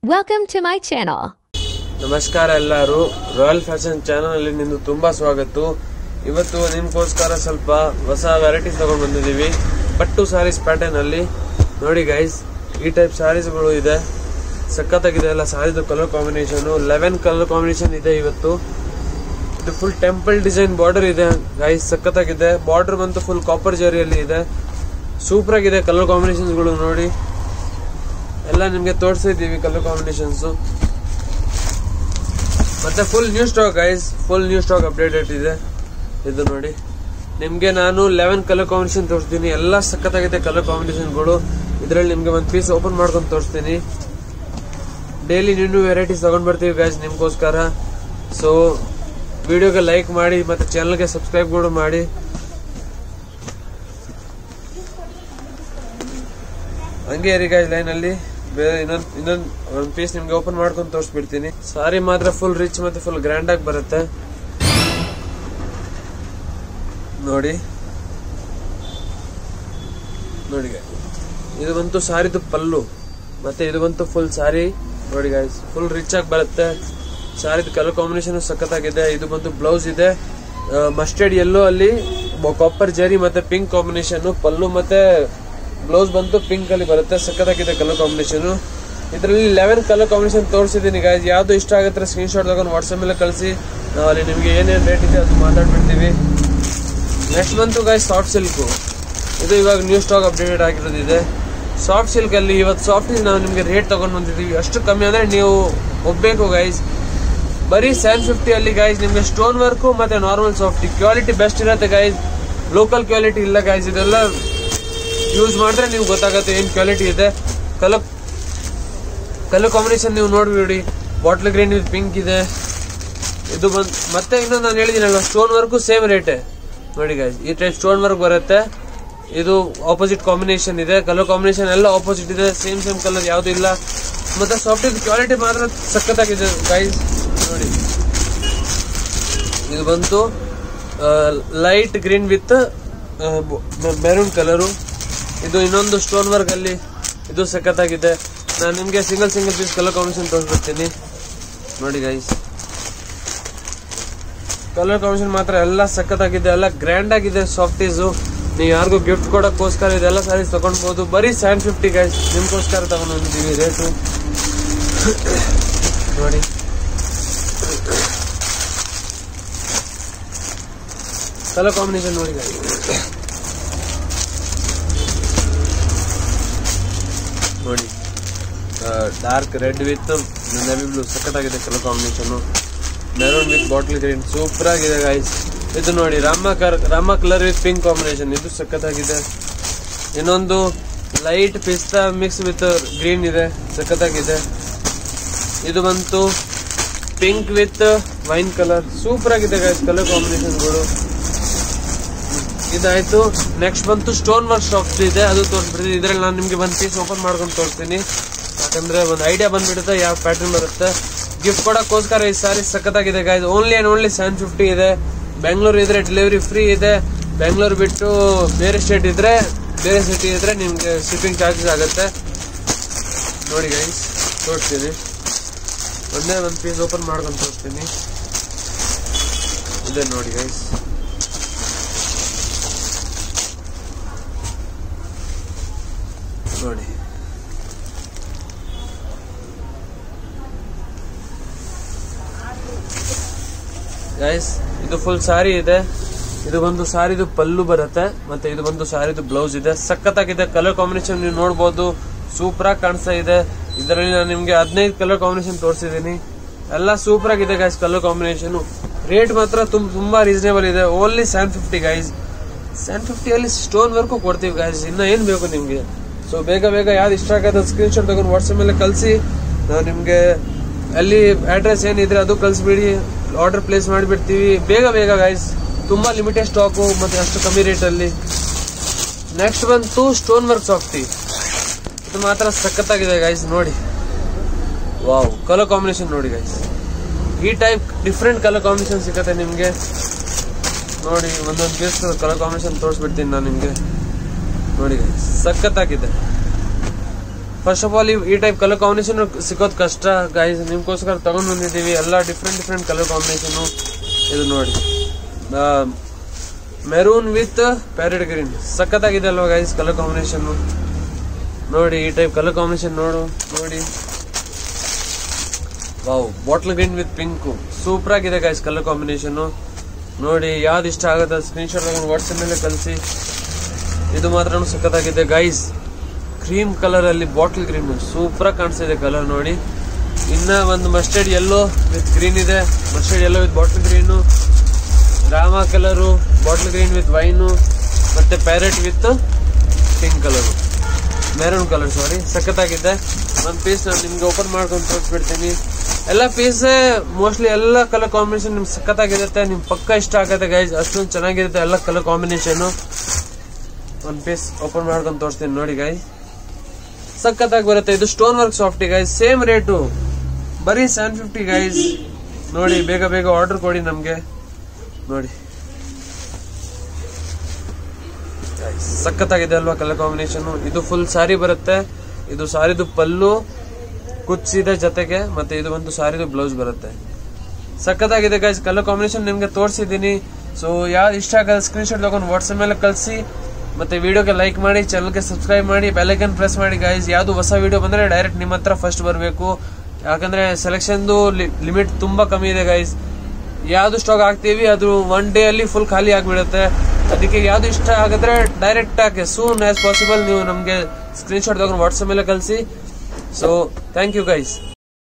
Welcome to my channel. ನಮಸ್ಕಾರ ಎಲ್ಲರೂ, royal fashion channel ಅಲ್ಲಿ ನಿಮ್ಗೆ ತುಂಬಾ ಸ್ವಾಗತ. ಇವತ್ತು ನಿಮ್ಗೋಸ್ಕರ ಸ್ವಲ್ಪ ಹೊಸ ವೆರೈಟೀಸ್ ತಗೊಂಡು ಬಂದಿದ್ದೀವಿ. ಪಟ್ಟು ಸಾರೀಸ್ ಪ್ಯಾಟರ್ನ್ ಅಲ್ಲಿ ನೋಡಿ ಗೈಸ್, ಈ ಟೈಪ್ ಸಾರೀಸ್ ಗಳು ಇದೆ. ಸಖತ್ತಾಗಿದೆ ಎಲ್ಲ sarees colour combination. 11 colour combination ಇದೆ ಇವತ್ತು. ಇದು ಫುಲ್ ಟೆಂಪಲ್ ಡಿಸೈನ್ ಬಾರ್ಡರ್ ಇದೆ ಗೈಸ್, ಸಖತ್ತಾಗಿದೆ. ಬಾರ್ಡರ್ ಬಂತು ಫುಲ್ ಕಾಪರ್ ಜರಿಯಲ್ಲಿ ಇದೆ. ಸೂಪರ್ ಆಗಿದೆ ಕಲರ್ ಕಾಂಬಿನೇಷನ್ಸ್ ಗಳು. ನೋಡಿ ಎಲ್ಲ ನಿಮ್ಗೆ ತೋರಿಸಿದೀವಿ ಕಲರ್ ಕಾಂಬಿನೇಷನ್ಸ್. ಮತ್ತೆ full new stock guys, full new stock updated ಇದೆ. ಇದು ನೋಡಿ, ನಿಮ್ಗೆ ನಾನು 11 ಕಲರ್ ಕಾಂಬಿನೇಷನ್ ತೋರಿಸ್ತೀನಿ. ಎಲ್ಲ ಸಖತ್ತಾಗಿದೆ ಕಲರ್ ಕಾಂಬಿನೇಷನ್ ಗಳು. ಇದ್ರಲ್ಲಿ ನಿಮ್ಗೆ ಒಂದು ಪೀಸ್ ಓಪನ್ ಮಾಡ್ಕೊಂಡು ತೋರಿಸ್ತೀನಿ. ಡೈಲಿ ನ್ಯೂ ವೆರೈಟೀಸ್ ತಗೊಂಡ್ ಬರ್ತೀವಿ ಗೈಸ್ ನಿಮ್ಗೋಸ್ಕರ. ಸೊ ವಿಡಿಯೋಗೆ ಲೈಕ್ ಮಾಡಿ ಮತ್ತೆ ಚಾನಲ್ಗೆ ಸಬ್ಸ್ಕ್ರೈಬ್ ಕೂಡ ಮಾಡಿ. ಹಂಗೆ ಇರಿ ಗೈಸ್ ಲೈನ್ ಅಲ್ಲಿ. ಇನ್ನೊಂದು ಒಂದು ಪೀಸ್ ನಿಮ್ಗೆ ಓಪನ್ ಮಾಡ್ಕೊಂಡು ತೋರಿಸ್ಬಿಡ್ತೀನಿ. ಸಾರಿ ಮಾತ್ರ ಫುಲ್ ರಿಚ್ ಮತ್ತೆ ಫುಲ್ ಗ್ರ್ಯಾಂಡ್ ಆಗಿ ಬರುತ್ತೆ. ನೋಡಿ ನೋಡಿ ಇದು ಬಂತು ಸಾರಿದು ಪಲ್ಲು, ಮತ್ತೆ ಇದು ಬಂತು ಫುಲ್ ಸಾರಿ. ನೋಡಿ ಗೈಸ್, ಫುಲ್ ರಿಚ್ ಆಗಿ ಬರುತ್ತೆ. ಸಾರಿದು ಕಲರ್ ಕಾಂಬಿನೇಷನ್ ಸಖತ್ತಾಗಿದೆ. ಇದು ಬಂತು ಬ್ಲೌಸ್ ಇದೆ ಮಸ್ಟರ್ಡ್ ಯೆಲ್ಲೋ ಅಲ್ಲಿ ಕಾಪರ್ ಜರಿ ಮತ್ತೆ ಪಿಂಕ್ ಕಾಂಬಿನೇಷನ್. ಪಲ್ಲು ಮತ್ತೆ ಬ್ಲೌಸ್ ಬಂತು ಪಿಂಕ್ ಅಲ್ಲಿ ಬರುತ್ತೆ. ಸಖತ್ತಾಗಿದೆ ಕಲರ್ ಕಾಂಬಿನೇಷನ್. ಇದರಲ್ಲಿ 11 ಕಲರ್ ಕಾಂಬಿನೇಷನ್ ತೋರಿಸಿದೀನಿ ಗೈಸ್. ಯಾವ್ದು ಇಷ್ಟ ಆಗುತ್ತೆ ಸ್ಕ್ರೀನ್ ಶಾಟ್ ತಗೊಂಡು ವಾಟ್ಸ್ಆಪ್ ಮೇಲೆ ಕಳಿಸಿ. ನಾವು ಅಲ್ಲಿ ನಿಮ್ಗೆ ಏನೇನು ರೇಟ್ ಇದೆ ಅದು ಮಾತಾಡ್ಬಿಡ್ತೀವಿ. ನೆಕ್ಸ್ಟ್ ಬಂತು ಗೈಸ್ ಸಾಫ್ಟ್ ಸಿಲ್ಕ್. ಇದು ಇವಾಗ ನ್ಯೂ ಸ್ಟಾಕ್ ಅಪ್ಡೇಟೆಡ್ ಆಗಿರೋದಿದೆ. ಸಾಫ್ಟ್ ಸಿಲ್ಕ್ ಅಲ್ಲಿ ಇವತ್ತು ಸಾಫ್ಟ್ ನಾವು ನಿಮ್ಗೆ ರೇಟ್ ತಗೊಂಡು ಬಂದಿದ್ದೀವಿ. ಅಷ್ಟು ಕಮ್ಮಿ ಅಂದ್ರೆ ನೀವು ಒಪ್ಬೇಕು ಗೈಸ್. ಬರೀ 750 ಅಲ್ಲಿ ಗೈಸ್ ನಿಮ್ಗೆ ಸ್ಟೋನ್ ವರ್ಕ್ ಮತ್ತೆ ನಾರ್ಮಲ್ ಸಾಫ್ಟ್ ಕ್ವಾಲಿಟಿ ಬೆಸ್ಟ್ ಇರುತ್ತೆ ಗೈಸ್. ಲೋಕಲ್ ಕ್ವಾಲಿಟಿ ಇಲ್ಲ ಗೈಸ್. ಇದೆಲ್ಲ ಯೂಸ್ ಮಾಡಿದ್ರೆ ನೀವು ಗೊತ್ತಾಗುತ್ತೆ ಏನ್ ಕ್ವಾಲಿಟಿ ಇದೆ. ಕಲರ್ ಕಾಂಬಿನೇಷನ್ ನೀವು ನೋಡ್ಬಿಡಿ. ಬಾಟ್ಲ್ ಗ್ರೀನ್ ವಿತ್ ಪಿಂಕ್ ಇದೆ. ಇದು ಮತ್ತೆ ಇನ್ನೊಂದು ನಾನು ಹೇಳಿದ್ದೀನಲ್ಲ, ಸ್ಟೋನ್ ವರ್ಕ್ ಸೇಮ್ ರೇಟ್ ನೋಡಿ ಗೈಸ್. ಈ ಟೈಪ್ ಸ್ಟೋನ್ ವರ್ಕ್ ಬರುತ್ತೆ. ಇದು ಆಪೋಸಿಟ್ ಕಾಂಬಿನೇಷನ್ ಇದೆ. ಕಲರ್ ಕಾಂಬಿನೇಷನ್ ಎಲ್ಲ ಆಪೋಸಿಟ್ ಇದೆ. ಸೇಮ್ ಕಲರ್ ಯಾವ್ದು ಇಲ್ಲ. ಮತ್ತೆ ಸಾಫ್ಟ್ ಕ್ವಾಲಿಟಿ ಮಾತ್ರ ಸಖತ್ತಾಗಿದೆ ಗೈಸ್. ನೋಡಿ ಇದು ಬಂತು light green with maroon colour. ಇದು ಇನ್ನೊಂದು ಸ್ಟೋನ್ ವರ್ಕ್ ಅಲ್ಲಿ, ಇದು ಸಖತ್ತಾಗಿದೆ. ನಾನು ನಿಮ್ಗೆ ಸಿಂಗಲ್ ಪೀಸ್ ಕಲರ್ ಕಾಂಬಿನೇಷನ್ ತೋರಿಸ್ಬಿಡ್ತೀನಿ. ನೋಡಿ ಗೈಸ್, ಕಲರ್ ಕಾಂಬಿನೇಷನ್ ಮಾತ್ರ ಎಲ್ಲ ಸಖತ್ತಾಗಿದೆ, ಎಲ್ಲ ಗ್ರ್ಯಾಂಡ್ ಆಗಿದೆ. ಸಾಫ್ಟೀಸು ನೀವು ಯಾರಿಗೂ ಗಿಫ್ಟ್ ಕೊಡೋಕ್ಕೋಸ್ಕರ ಇದೆಲ್ಲ ಸಾರೀಸ್ ತಗೊಂಡ್ಬೋದು. ಬರೀ 750 ಗೈಸ್ ನಿಮ್ಗೋಸ್ಕರ ತಗೊಂಡು ಬಂದಿದ್ದೀವಿ ರೇಟು. ನೋಡಿ ಕಲರ್ ಕಾಂಬಿನೇಷನ್ ನೋಡಿ ಗೈಸ್. ನೋಡಿ dark red with navy blue ಸಖತ್ತಾಗಿದೆ colour combination. Maroon with bottle green super ಆಗಿದೆ ಗೈಸ್. ಇದು ನೋಡಿ Rama colour with pink combination, ಇದು ಸಖತ್ತಾಗಿದೆ. ಇನ್ನೊಂದು ಲೈಟ್ ಪಿಸ್ತಾ ಮಿಕ್ಸ್ ವಿತ್ ಗ್ರೀನ್ ಇದೆ, ಸಖತ್ತಾಗಿದೆ. ಇದು ಬಂತು pink with wine colour, super ಆಗಿದೆ ಗೈಸ್ ಕಲರ್ ಕಾಂಬಿನೇಷನ್ಗಳು. ಇದಾಯ್ತು. ನೆಕ್ಸ್ಟ್ ಬಂತು ಸ್ಟೋನ್ ವರ್ಕ್ ಸಾಫ್ಟ್ ಇದೆ, ಅದು ತೋರಿಸ್ಬಿಡ್ತೀನಿ. ಇದ್ರಲ್ಲಿ ನಾನು ನಿಮ್ಗೆ ಒಂದು ಪೀಸ್ ಓಪನ್ ಮಾಡ್ಕೊಂಡು ತೋರಿಸ್ತೀನಿ, ಯಾಕಂದ್ರೆ ಒಂದು ಐಡಿಯಾ ಬಂದ್ಬಿಡುತ್ತೆ ಯಾವ ಪ್ಯಾಟರ್ನ್ ಬರುತ್ತೆ. ಗಿಫ್ಟ್ ಕೊಡೋಕ್ಕೋಸ್ಕರ ಈ ಸಾರಿ ಸಖತ್ತಾಗಿದೆ ಗೈಸ್. ಓನ್ಲಿ ಅಂಡ್ ಓನ್ಲಿ 750 ಇದೆ. ಬೆಂಗಳೂರು ಇದ್ರೆ ಡೆಲಿವರಿ ಫ್ರೀ ಇದೆ. ಬೆಂಗಳೂರು ಬಿಟ್ಟು ಬೇರೆ ಸ್ಟೇಟ್ ಇದ್ರೆ, ಬೇರೆ ಸಿಟಿ ಇದ್ರೆ ನಿಮ್ಗೆ ಶಿಪ್ಪಿಂಗ್ ಚಾರ್ಜಸ್ ಆಗುತ್ತೆ. ನೋಡಿ ಗೈಸ್, ತೋರಿಸ್ತೀನಿ. ಒಂದೇ ಒಂದು ಪೀಸ್ ಓಪನ್ ಮಾಡ್ಕೊಂಡು ತೋರಿಸ್ತೀನಿ. ಇದೆ ನೋಡಿ ಗೈಸ್. ನೋಡಿ ಗೈಸ್, ಇದು ಫುಲ್ ಸಾರಿ ಇದೆ. ಇದು ಬಂದು ಸಾರಿದು ಪಲ್ಲು ಬರುತ್ತೆ, ಮತ್ತೆ ಇದು ಬಂದು ಸಾರಿದು ಬ್ಲೌಸ್ ಇದೆ. ಸಖತ್ತಾಗಿದೆ ಕಲರ್ ಕಾಂಬಿನೇಷನ್, ನೀವು ನೋಡಬಹುದು. ಸೂಪರ್ ಆಗಿ ಕಾಣಿಸ್ತಾ ಇದೆ. ಇದರಲ್ಲಿ ನಾನು ನಿಮ್ಗೆ 15 ಕಲರ್ ಕಾಂಬಿನೇಷನ್ ತೋರಿಸಿದೀನಿ. ಎಲ್ಲ ಸೂಪರ್ ಆಗಿದೆ ಗೈಸ್ ಕಲರ್ ಕಾಂಬಿನೇಷನ್. ರೇಟ್ ಮಾತ್ರ ತುಂಬಾ ರೀಸನೇಬಲ್ ಇದೆ. Only 750 guys. 750 ಅಲ್ಲಿ ಸ್ಟೋನ್ ವರ್ಕ್ ಕೊಡ್ತೀವಿ ಗೈಸ್. ಇನ್ನ ಏನ್ ಬೇಕು ನಿಮ್ಗೆ? ಸೊ ಬೇಗ ಯಾವ್ದು ಇಷ್ಟ ಆಗತ್ತೆ ಸ್ಕ್ರೀನ್ ಶಾಟ್ ತಗೊಂಡು ವಾಟ್ಸ್ಆಪ್ ಮೇಲೆ ಕಳಿಸಿ. ನಾವು ನಿಮ್ಗೆ ಅಲ್ಲಿ ಅಡ್ರೆಸ್ ಏನಿದ್ರೆ ಅದು ಕಳಿಸ್ಬಿಡಿ, ಆರ್ಡರ್ ಪ್ಲೇಸ್ ಮಾಡಿಬಿಡ್ತೀವಿ. ಬೇಗ ಗೈಸ್, ತುಂಬಾ ಲಿಮಿಟೆಡ್ ಸ್ಟಾಕು ಮತ್ತೆ ಅಷ್ಟು ಕಮ್ಮಿ ರೇಟ್ ಅಲ್ಲಿ. ನೆಕ್ಸ್ಟ್ ಬಂತು ಸ್ಟೋನ್ ವರ್ಕ್ ಸಾಫ್ಟಿ. ಇದು ಮಾತ್ರ ಸಖತ್ತಾಗಿದೆ ಗೈಸ್. ನೋಡಿ ವಾವ್, ಕಲರ್ ಕಾಂಬಿನೇಷನ್ ನೋಡಿ ಗೈಸ್. ಈ ಟೈಪ್ ಡಿಫ್ರೆಂಟ್ ಕಲರ್ ಕಾಂಬಿನೇಷನ್ ಸಿಗುತ್ತೆ ನಿಮ್ಗೆ. ನೋಡಿ ಒಂದೊಂದು ಪೀಸ್ ಕಲರ್ ಕಾಂಬಿನೇಷನ್ ತೋರಿಸ್ಬಿಡ್ತೀನಿ ನಾನು ನಿಮ್ಗೆ. ನೋಡಿ ಗೈಸ್, ಸಖತ್ತಾಗಿದೆ. ಫಸ್ಟ್ ಆಫ್ ಆಲ್ ಈ ಟೈಪ್ ಕಲರ್ ಕಾಂಬಿನೇಷನ್ ಸಿಗೋದು ಕಷ್ಟ ಗೈಸ್, ನಿಮ್ಗೋಸ್ಕರ ತಗೊಂಡ್ ಬಂದಿದ್ದೀವಿ ಎಲ್ಲ ಡಿಫ್ರೆಂಟ್ ಕಲರ್ ಕಾಂಬಿನೇಷನ್. ಇದು ನೋಡಿ ಮೆರೂನ್ ವಿತ್ ಪ್ಯಾರೆಟ್ ಗ್ರೀನ್, ಸಖತ್ತಾಗಿದೆ ಅಲ್ವಾ ಗೈಸ್ ಕಲರ್ ಕಾಂಬಿನೇಷನ್. ನೋಡಿ ಈ ಟೈಪ್ ಕಲರ್ ಕಾಂಬಿನೇಷನ್ ನೋಡಿ wow, bottle green with pink, super ಆಗಿದೆ ಗೈಸ್ ಕಲರ್ ಕಾಂಬಿನೇಷನ್. ನೋಡಿ ಯಾವ್ದು ಇಷ್ಟ ಆಗುತ್ತೆ ಸ್ಕ್ರೀನ್ ಶಾಟ್ ತಗೊಂಡು ವಾಟ್ಸ್ಆಪ್ ಮೇಲೆ ಕಳಿಸಿ. ಇದು ಮಾತ್ರ ಸಖತ್ತಾಗಿದೆ ಗೈಸ್, ಕ್ರೀಮ್ ಕಲರ್ ಅಲ್ಲಿ ಬಾಟಲ್ ಗ್ರೀನ್ ಸೂಪರ್ ಕಾಣಿಸ್ತಿದೆ ಕಲರ್ ನೋಡಿ. ಇನ್ನ ಒಂದು ಮಸ್ಟರ್ಡ್ ಯೆಲ್ಲೋ ವಿತ್ ಗ್ರೀನ್ ಇದೆ, mustard yellow with bottle green, Rama colour, bottle green with wine, ಮತ್ತೆ parrot with pink colour, maroon colour sari, ಸಖತ್ತಾಗಿದೆ. ಒಂದು ಪೀಸ್ ನಾನು ನಿಮ್ಗೆ ಓಪನ್ ಮಾಡ್ಕೊಂಡು ತೋರಿಸ್ಬಿಡ್ತೀನಿ. ಎಲ್ಲ ಪೀಸ್ ಮೋಸ್ಟ್ಲಿ ಎಲ್ಲ ಕಲರ್ ಕಾಂಬಿನೇಷನ್ ನಿಮ್ಗೆ ಸಖತ್ತಾಗಿರುತ್ತೆ, ನಿಮ್ ಪಕ್ಕ ಇಷ್ಟ ಆಗುತ್ತೆ ಗೈಸ್, ಅಷ್ಟೊಂದು ಚೆನ್ನಾಗಿರುತ್ತೆ ಎಲ್ಲ ಕಲರ್ ಕಾಂಬಿನೇಷನ್. ಒಂದು ಪೀಸ್ ಓಪನ್ ಮಾಡ್ಕೊಂಡು ತೋರಿಸ್ತೀನಿ ನೋಡಿ ಗೈಸ್, ಸಖತ್ತಾಗಿ ಬರುತ್ತೆ. ಇದು stone work softy guys, same rate ಬರೀ 750 ಗೈಸ್. ನೋಡಿ ಬೇಗ ಆರ್ಡರ್ ಕೊಡಿ ನಮ್ಗೆ. ನೋಡಿ ಸಖತ್ತಾಗಿದೆ ಅಲ್ವಾ ಕಲರ್ ಕಾಂಬಿನೇಷನ್. ಇದು ಫುಲ್ ಸಾರಿ ಬರುತ್ತೆ, ಇದು ಸಾರಿದು ಪಲ್ಲು ಕುಚ್ಚಿದೆ ಜೊತೆಗೆ, ಮತ್ತೆ ಇದು ಒಂದು ಸಾರಿದು ಬ್ಲೌಸ್ ಬರುತ್ತೆ. ಸಖತ್ತಾಗಿದೆ ಗೈಸ್ ಕಲರ್ ಕಾಂಬಿನೇಷನ್ ನಿಮ್ಗೆ ತೋರಿಸಿದ್ದೀನಿ. ಸೊ ಯಾವ್ದು ಇಷ್ಟ ಆಗೋದು ಸ್ಕ್ರೀನ್ ಶಾಟ್ ತಗೊಂಡು ವಾಟ್ಸ್ಆಪ್ ಮೇಲೆ ಕಳಿಸಿ, ಮತ್ತೆ ವಿಡಿಯೋಗೆ ಲೈಕ್ ಮಾಡಿ, ಚಾನಲ್ಗೆ ಸಬ್ಸ್ಕ್ರೈಬ್ ಮಾಡಿ, ಬೆಲ್ ಐಕಾನ್ ಪ್ರೆಸ್ ಮಾಡಿ ಗೈಸ್. ಯಾವ್ದು ಹೊಸ ವಿಡಿಯೋ ಬಂದ್ರೆ ಡೈರೆಕ್ಟ್ ನಿಮ್ಮ ಹತ್ರ ಫಸ್ಟ್ ಬರಬೇಕು, ಯಾಕಂದ್ರೆ ಸೆಲೆಕ್ಷನ್ದು ಲಿಮಿಟ್ ತುಂಬಾ ಕಮ್ಮಿ ಇದೆ ಗೈಸ್. ಯಾವ್ದು ಸ್ಟಾಕ್ ಹಾಕ್ತೀವಿ ಅದು 1 ಡೇ ಅಲ್ಲಿ ಫುಲ್ ಖಾಲಿ ಆಗಿಬಿಡುತ್ತೆ. ಅದಕ್ಕೆ ಯಾವ್ದು ಇಷ್ಟ ಆಗಿದ್ರೆ ಡೈರೆಕ್ಟ್ ಆಗಿ ಸೂನ್ ಆಸ್ ಪಾಸಿಬಲ್ ನೀವು ನಮ್ಗೆ ಸ್ಕ್ರೀನ್ ಶಾಟ್ ತಗೊಂಡು ವಾಟ್ಸ್ಆಪ್ ಮೇಲೆ ಕಳಿಸಿ. So thank you guys.